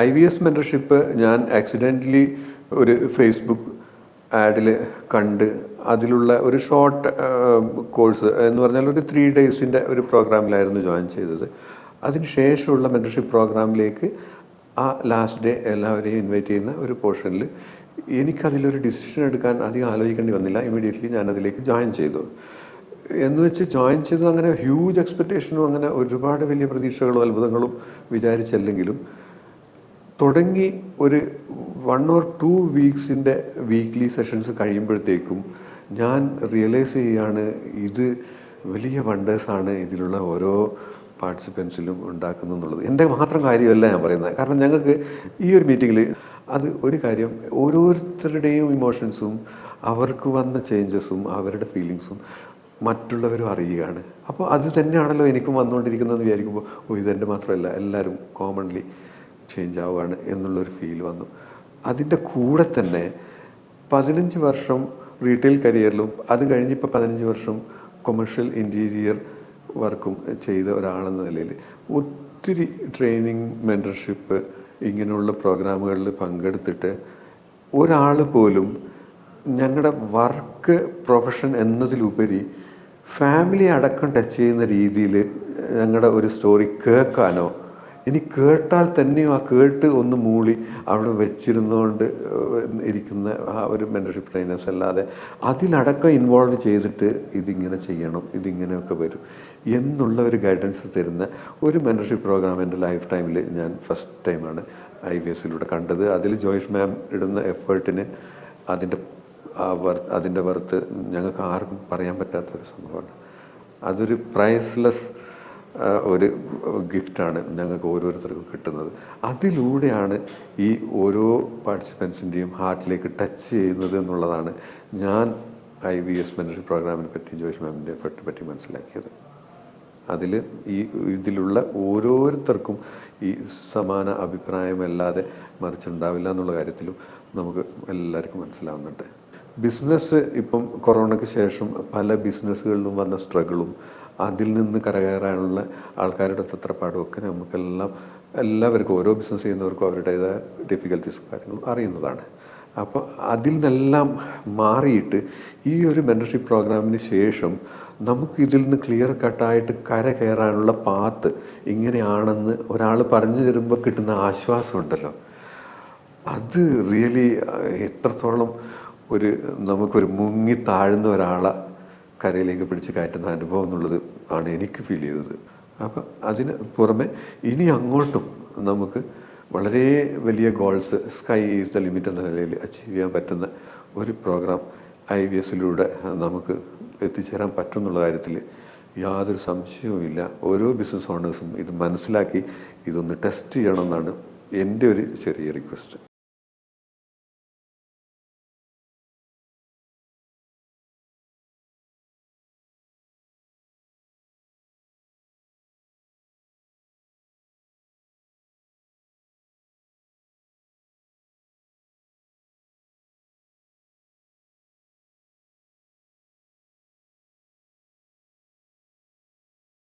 IVS mentorship ഞാൻ accidentally ഒരു Facebook ആഡിൽ കണ്ട് അതിലുള്ള ഒരു ഷോർട്ട് കോഴ്സ് എന്ന് പറഞ്ഞാൽ ഒരു 3 ഡേയ്സിൻ്റെ ഒരു പ്രോഗ്രാമിലായിരുന്നു ജോയിൻ ചെയ്തത്. അതിന് ശേഷമുള്ള മെൻറ്റർഷിപ്പ് പ്രോഗ്രാമിലേക്ക് ആ ലാസ്റ്റ് ഡേ എല്ലാവരെയും ഇൻവൈറ്റ് ചെയ്യുന്ന ഒരു പോർഷനിൽ എനിക്കതിലൊരു ഡിസിഷൻ എടുക്കാൻ അധികം ആലോചിക്കേണ്ടി വന്നില്ല. ഇമ്മീഡിയറ്റ്ലി ഞാനതിലേക്ക് ജോയിൻ ചെയ്തു. എന്ന് വെച്ച് ജോയിൻ ചെയ്തത് അങ്ങനെ ഹ്യൂജ് എക്സ്പെക്റ്റേഷനും അങ്ങനെ ഒരുപാട് വലിയ പ്രതീക്ഷകളും അത്ഭുതങ്ങളും വിചാരിച്ചല്ലെങ്കിലും തുടങ്ങി ഒരു 1 or 2 വീക്സിൻ്റെ വീക്ക്ലി സെഷൻസ് കഴിയുമ്പോഴത്തേക്കും ഞാൻ റിയലൈസ് ചെയ്യുകയാണ് ഇത് വലിയ വണ്ടേഴ്സാണ് ഇതിലുള്ള ഓരോ പാർട്ടിസിപ്പൻസിലും ഉണ്ടാക്കുന്നുള്ളത്. എൻ്റെ മാത്രം കാര്യമല്ല ഞാൻ പറയുന്നത്. കാരണം ഞങ്ങൾക്ക് ഈ ഒരു മീറ്റിങ്ങിൽ അത് ഒരു കാര്യം ഓരോരുത്തരുടെയും ഇമോഷൻസും അവർക്ക് വന്ന ചേഞ്ചസും അവരുടെ ഫീലിങ്സും മറ്റുള്ളവരും അറിയുകയാണ്. അപ്പോൾ അത് തന്നെയാണല്ലോ എനിക്കും വന്നുകൊണ്ടിരിക്കുന്നതെന്ന് വിചാരിക്കുമ്പോൾ ഇതെൻ്റെ മാത്രമല്ല, എല്ലാവരും കോമൺലി ചേഞ്ച് ആവുകയാണ് എന്നുള്ളൊരു ഫീൽ വന്നു. അതിൻ്റെ കൂടെ തന്നെ 15 വർഷം റീറ്റെയിൽ കരിയറിലും അത് കഴിഞ്ഞിപ്പോൾ 15 വർഷം കൊമേഴ്ഷ്യൽ ഇൻറ്റീരിയർ വർക്കും ചെയ്ത ഒരാളെന്ന നിലയിൽ ഒത്തിരി ട്രെയിനിങ് മെൻറ്റർഷിപ്പ് ഇങ്ങനെയുള്ള പ്രോഗ്രാമുകളിൽ പങ്കെടുത്തിട്ട് ഒരാൾ പോലും ഞങ്ങളുടെ വർക്ക് പ്രൊഫഷൻ എന്നതിലുപരി ഫാമിലി അടക്കം ടച്ച് ചെയ്യുന്ന രീതിയിൽ ഞങ്ങളുടെ ഒരു സ്റ്റോറി കേൾക്കാനോ ഇനി കേട്ടാൽ തന്നെയോ ആ കേട്ട് ഒന്ന് മൂളി അവിടെ വെച്ചിരുന്നുകൊണ്ട് ഇരിക്കുന്ന ആ ഒരു മെൻറ്റർഷിപ്പ് ട്രെയിനേഴ്സ് അല്ലാതെ അതിലടക്കം ഇൻവോൾവ് ചെയ്തിട്ട് ഇതിങ്ങനെ ചെയ്യണം, ഇതിങ്ങനെയൊക്കെ വരും എന്നുള്ള ഒരു ഗൈഡൻസ് തരുന്ന ഒരു മെൻറ്റർഷിപ്പ് പ്രോഗ്രാം എൻ്റെ ലൈഫ് ടൈമിൽ ഞാൻ ഫസ്റ്റ് ടൈമാണ് IVSലൂടെ കണ്ടത്. അതിൽ ജോയിഷ് മാം ഇടുന്ന എഫേർട്ടിന് അതിൻ്റെ വർത്ത് ഞങ്ങൾക്ക് ആർക്കും പറയാൻ പറ്റാത്തൊരു സംഭവമാണ്. അതൊരു പ്രൈസ്ലെസ് ഒരു ഗിഫ്റ്റാണ് ഞങ്ങൾക്ക് ഓരോരുത്തർക്കും കിട്ടുന്നത്. അതിലൂടെയാണ് ഈ ഓരോ പാർട്ടിസിപ്പൻസിൻ്റെയും ഹാർട്ടിലേക്ക് ടച്ച് ചെയ്യുന്നത് എന്നുള്ളതാണ് ഞാൻ IVS മെൻറ്റർഷിപ്പ് പ്രോഗ്രാമിനെ പറ്റി ജോയിഷ് മാമിൻ്റെ എഫർട്ട് പറ്റി മനസ്സിലാക്കിയത്. ഇതിലുള്ള ഓരോരുത്തർക്കും ഈ സമാന അഭിപ്രായമല്ലാതെ മറിച്ചുണ്ടാവില്ല എന്നുള്ള കാര്യത്തിലും നമുക്ക് എല്ലാവർക്കും മനസ്സിലാവുന്നുണ്ട്. ബിസിനസ് ഇപ്പം കൊറോണയ്ക്ക് ശേഷം പല ബിസിനസ്സുകളിലും വന്ന സ്ട്രഗിളും അതിൽ നിന്ന് കരകയറാനുള്ള ആൾക്കാരുടെ തത്രപ്പാടും ഒക്കെ എല്ലാവർക്കും ഓരോ ബിസിനസ് ചെയ്യുന്നവർക്കും അവരുടേതായ ഡിഫിക്കൽട്ടീസും കാര്യങ്ങളും അറിയുന്നതാണ്. അപ്പോൾ അതിൽ നിന്നെല്ലാം മാറിയിട്ട് ഈ ഒരു മെൻറ്റർഷിപ്പ് പ്രോഗ്രാമിന് ശേഷം നമുക്ക് ഇതിൽ നിന്ന് ക്ലിയർ കട്ടായിട്ട് കയറാനുള്ള പാത്ത് ഇങ്ങനെയാണെന്ന് ഒരാൾ പറഞ്ഞു തരുമ്പോൾ കിട്ടുന്ന ആശ്വാസമുണ്ടല്ലോ, അത് റിയലി എത്രത്തോളം നമുക്കൊരു മുങ്ങി താഴുന്ന ഒരാളെ കരയിലേക്ക് പിടിച്ച് കയറ്റുന്ന അനുഭവം എന്നുള്ളത് ആണ് എനിക്ക് ഫീൽ ചെയ്തത്. അപ്പം അതിന് പുറമെ ഇനി അങ്ങോട്ടും നമുക്ക് വളരെ വലിയ goals, sky is the limit എന്ന നിലയിൽ അച്ചീവ് ചെയ്യാൻ പറ്റുന്ന ഒരു പ്രോഗ്രാം IVSലൂടെ നമുക്ക് എത്തിച്ചേരാൻ പറ്റും എന്നുള്ള കാര്യത്തിൽ യാതൊരു സംശയവുമില്ല. ഓരോ ബിസിനസ് ഓണേഴ്സും ഇത് മനസ്സിലാക്കി ഇതൊന്ന് ടെസ്റ്റ് ചെയ്യണമെന്നാണ് എൻ്റെ ഒരു ചെറിയ റിക്വസ്റ്റ്.